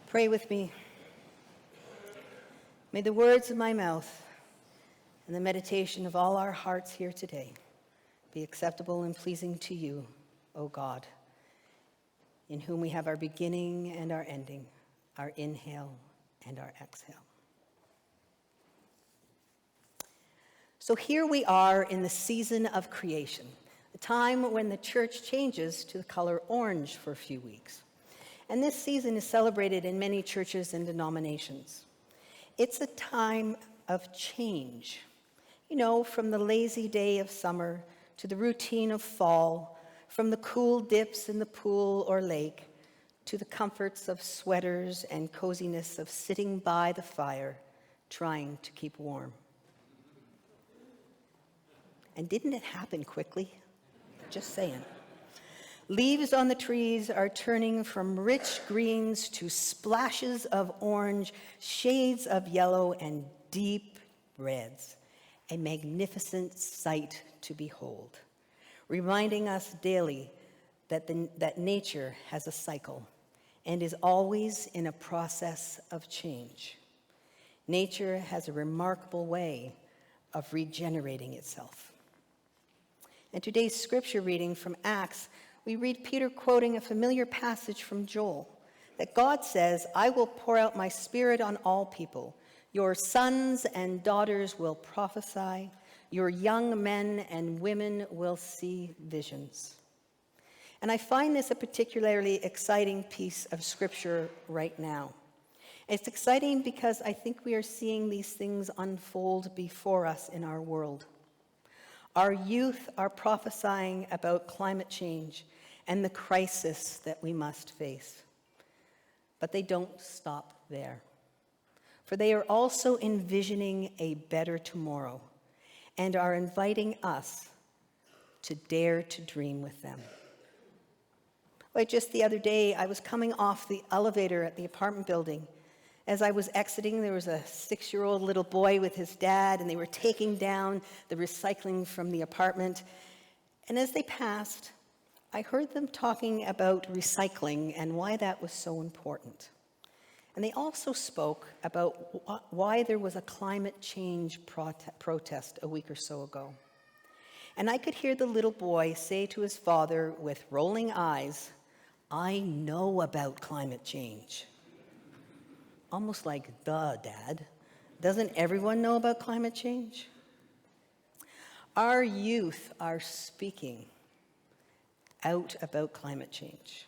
Pray with me. May the words of my mouth and the meditation of all our hearts here today be acceptable and pleasing to you, O God, in whom we have our beginning and our ending, our inhale and our exhale. So here we are in the season of creation, a time when the church changes to the color orange for a few weeks. And this season is celebrated in many churches and denominations. It's a time of change, from the lazy day of summer to the routine of fall, from the cool dips in the pool or lake to the comforts of sweaters and coziness of sitting by the fire, trying to keep warm. And didn't it happen quickly? Just saying. Leaves on the trees are turning from rich greens to splashes of orange, shades of yellow, and deep reds. A magnificent sight to behold, reminding us daily that nature has a cycle and is always in a process of change. Nature has a remarkable way of regenerating itself. In today's scripture reading from Acts, we read Peter quoting a familiar passage from Joel, that God says, "I will pour out my spirit on all people. Your sons and daughters will prophesy. Your young men and women will see visions." And I find this a particularly exciting piece of scripture right now. It's exciting because I think we are seeing these things unfold before us in our world. Our youth are prophesying about climate change and the crisis that we must face. But they don't stop there. For they are also envisioning a better tomorrow and are inviting us to dare to dream with them. Well, just the other day, I was coming off the elevator at the apartment building. As I was exiting, there was a 6-year-old little boy with his dad, and they were taking down the recycling from the apartment. And as they passed, I heard them talking about recycling and why that was so important. And they also spoke about why there was a climate change protest a week or so ago. And I could hear the little boy say to his father with rolling eyes, "I know about climate change." Almost like, duh, Dad. Doesn't everyone know about climate change? Our youth are speaking out about climate change.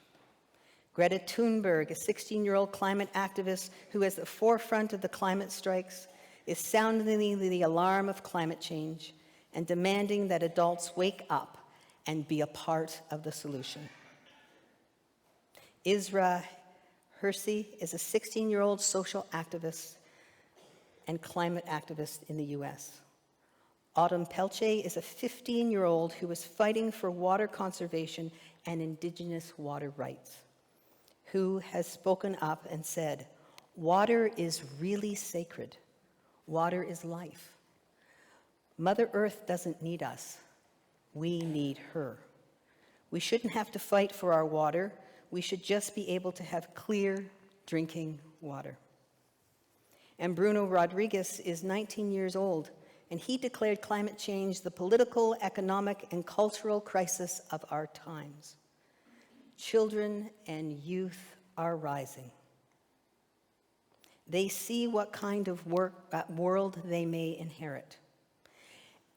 Greta Thunberg, a 16-year-old climate activist who is at the forefront of the climate strikes, is sounding the alarm of climate change and demanding that adults wake up and be a part of the solution. Isra Hersey is a 16-year-old social activist and climate activist in the U.S. Autumn Pelche is a 15-year-old who is fighting for water conservation and indigenous water rights, who has spoken up and said, "Water is really sacred. Water is life. Mother Earth doesn't need us. We need her. We shouldn't have to fight for our water. We should just be able to have clear drinking water." And Bruno Rodriguez is 19 years old, and he declared climate change the political, economic, and cultural crisis of our times. Children and youth are rising. They see what kind of world they may inherit,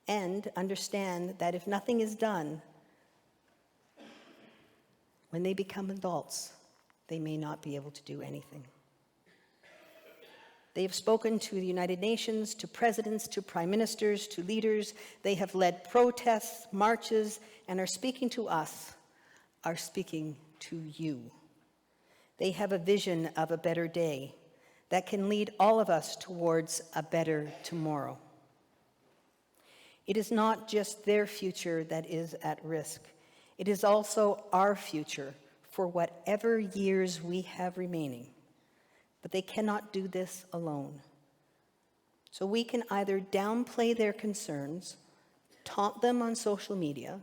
and understand that if nothing is done, when they become adults, they may not be able to do anything. They have spoken to the United Nations, to presidents, to prime ministers, to leaders. They have led protests, marches, and are speaking to us, are speaking to you. They have a vision of a better day that can lead all of us towards a better tomorrow. It is not just their future that is at risk. It is also our future for whatever years we have remaining. But they cannot do this alone. So we can either downplay their concerns, taunt them on social media,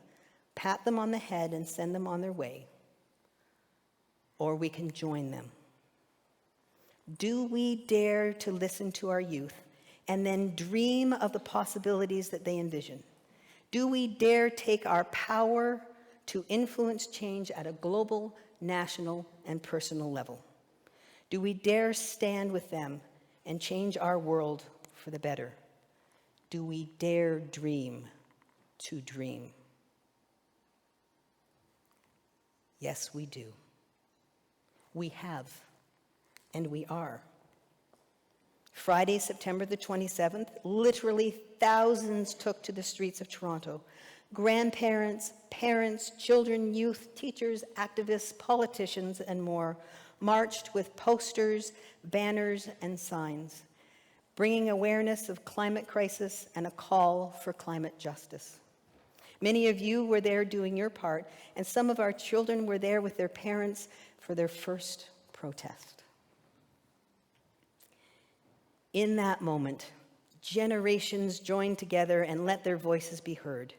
pat them on the head and send them on their way, or we can join them. Do we dare to listen to our youth and then dream of the possibilities that they envision? Do we dare take our power to influence change at a global, national, and personal level? Do we dare stand with them and change our world for the better? Do we dare dream to dream? Yes, we do. We have, and we are. Friday, September the 27th, literally thousands took to the streets of Toronto. Grandparents, parents, children, youth, teachers, activists, politicians, and more marched with posters, banners, and signs, bringing awareness of climate crisis and a call for climate justice. Many of you were there doing your part, and some of our children were there with their parents for their first protest. In that moment, generations joined together and let their voices be heard.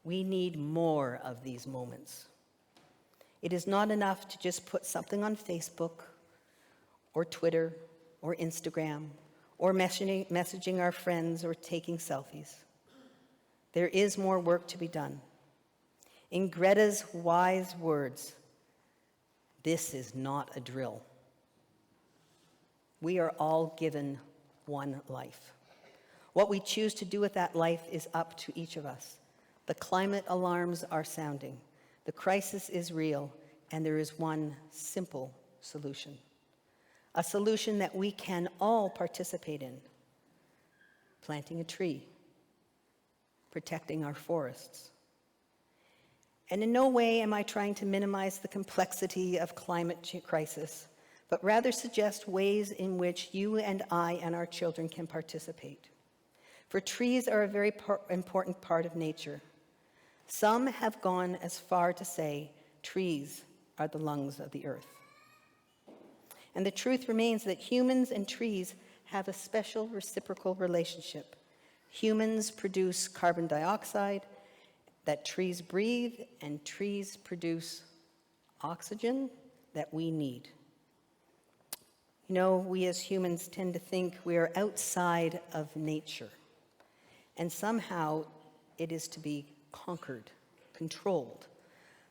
We need more of these moments. It is not enough to just put something on Facebook or Twitter or Instagram or messaging our friends or taking selfies. There is more work to be done. In Greta's wise words, this is not a drill. We are all given one life. What we choose to do with that life is up to each of us. The climate alarms are sounding. The crisis is real, and there is one simple solution. A solution that we can all participate in. Planting a tree. Protecting our forests. And in no way am I trying to minimize the complexity of climate crisis, but rather suggest ways in which you and I and our children can participate. For trees are a very important part of nature. Some have gone as far to say trees are the lungs of the earth. And the truth remains that humans and trees have a special reciprocal relationship. Humans produce carbon dioxide that trees breathe, and trees produce oxygen that we need. You know, we as humans tend to think we are outside of nature, and somehow it is to be conquered, controlled.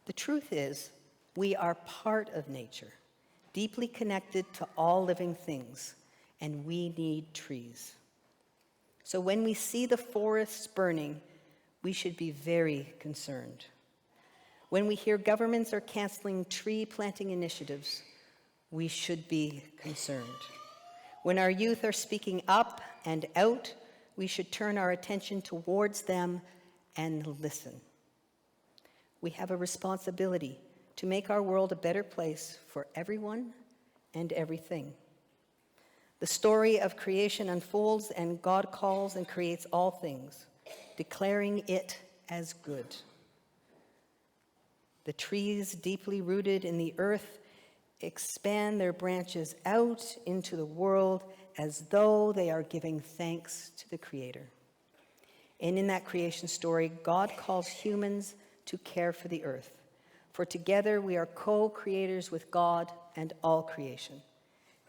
The truth is, we are part of nature, deeply connected to all living things, and we need trees. So when we see the forests burning, we should be very concerned. When we hear governments are canceling tree planting initiatives, we should be concerned. When our youth are speaking up and out, we should turn our attention towards them and listen. We have a responsibility to make our world a better place for everyone and everything. The story of creation unfolds, and God calls and creates all things, declaring it as good. The trees, deeply rooted in the earth, expand their branches out into the world as though they are giving thanks to the Creator. And in that creation story, God calls humans to care for the earth. For together we are co-creators with God and all creation,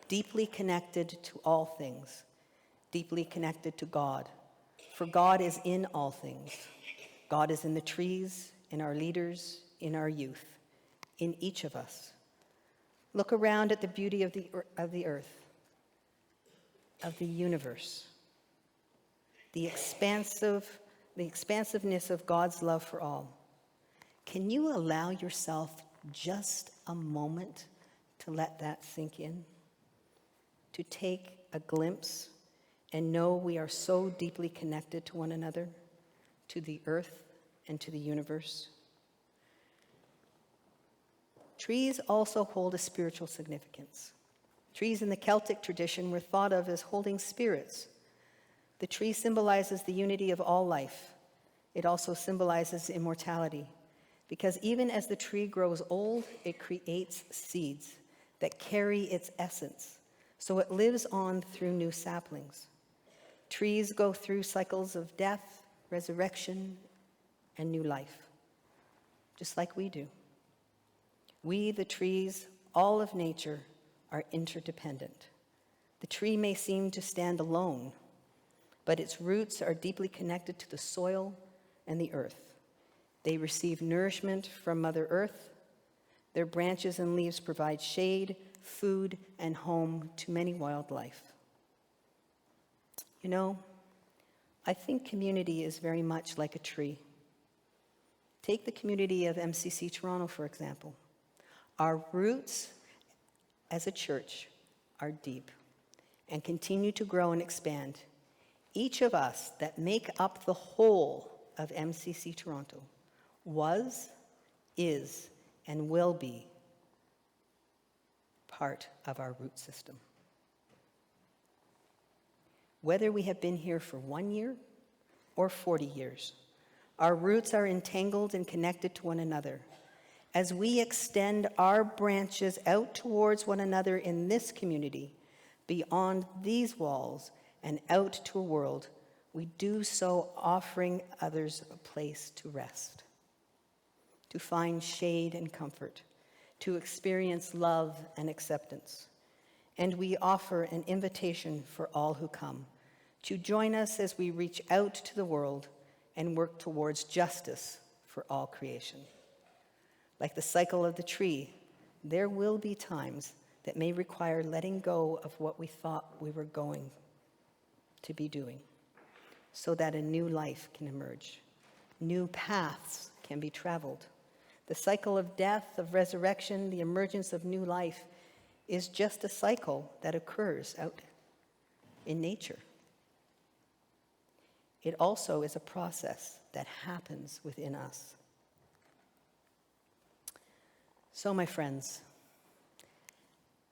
deeply connected to all things, deeply connected to God. For God is in all things. God is in the trees, in our leaders, in our youth, in each of us. Look around at the beauty of the earth, of the universe, the expansiveness of God's love for all. Can you allow yourself just a moment to let that sink in? To take a glimpse and know we are so deeply connected to one another, to the earth and to the universe? Trees also hold a spiritual significance. Trees in the Celtic tradition were thought of as holding spirits. The tree symbolizes the unity of all life. It also symbolizes immortality, because even as the tree grows old, it creates seeds that carry its essence, so it lives on through new saplings. Trees go through cycles of death, resurrection, and new life, just like we do. We, the trees, all of nature, are interdependent. The tree may seem to stand alone, but its roots are deeply connected to the soil and the earth. They receive nourishment from Mother Earth. Their branches and leaves provide shade, food, and home to many wildlife. You know, I think community is very much like a tree. Take the community of MCC Toronto, for example. Our roots as a church are deep and continue to grow and expand. Each of us that make up the whole of MCC Toronto was, is, and will be part of our root system. Whether we have been here for 1 year or 40 years, our roots are entangled and connected to one another. As we extend our branches out towards one another in this community, beyond these walls and out to a world, we do so offering others a place to rest, to find shade and comfort, to experience love and acceptance. And we offer an invitation for all who come to join us as we reach out to the world and work towards justice for all creation. Like the cycle of the tree, there will be times that may require letting go of what we thought we were going to be doing, so that a new life can emerge. New paths can be traveled. The cycle of death, of resurrection, the emergence of new life is just a cycle that occurs out in nature. It also is a process that happens within us. So, my friends,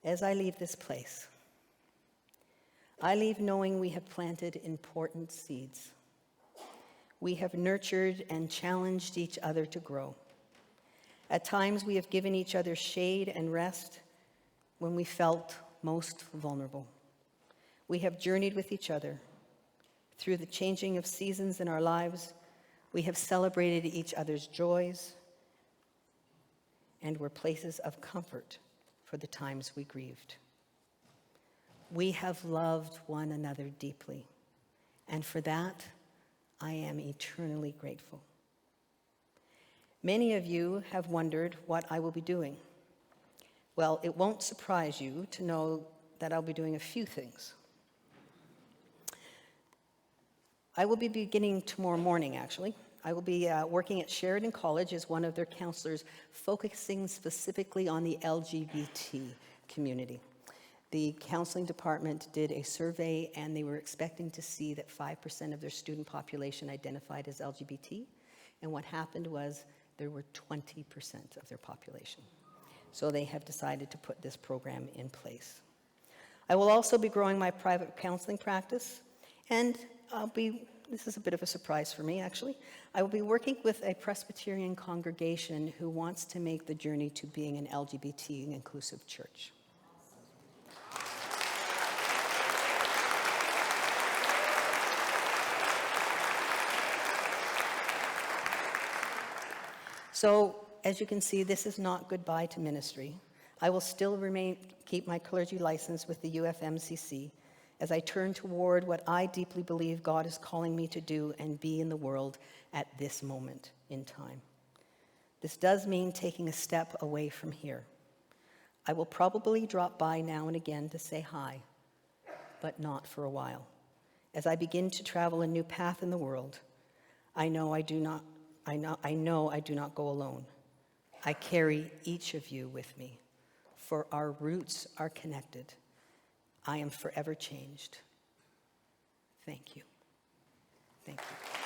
as I leave this place, I leave knowing we have planted important seeds. We have nurtured and challenged each other to grow. At times, we have given each other shade and rest when we felt most vulnerable. We have journeyed with each other through the changing of seasons in our lives. We have celebrated each other's joys and were places of comfort for the times we grieved. We have loved one another deeply, and for that, I am eternally grateful. Many of you have wondered what I will be doing. Well, it won't surprise you to know that I'll be doing a few things. I will be beginning tomorrow morning, actually. I will be working at Sheridan College as one of their counselors, focusing specifically on the LGBT community. The counseling department did a survey, and they were expecting to see that 5% of their student population identified as LGBT. And what happened was there were 20% of their population. So they have decided to put this program in place. I will also be growing my private counseling practice, and this is a bit of a surprise for me, actually. I will be working with a Presbyterian congregation who wants to make the journey to being an LGBT inclusive church. So, as you can see, this is not goodbye to ministry. I will still keep my clergy license with the UFMCC as I turn toward what I deeply believe God is calling me to do and be in the world at this moment in time. This does mean taking a step away from here. I will probably drop by now and again to say hi, but not for a while. As I begin to travel a new path in the world, I know I do not go alone. I carry each of you with me, for our roots are connected. I am forever changed. Thank you. Thank you.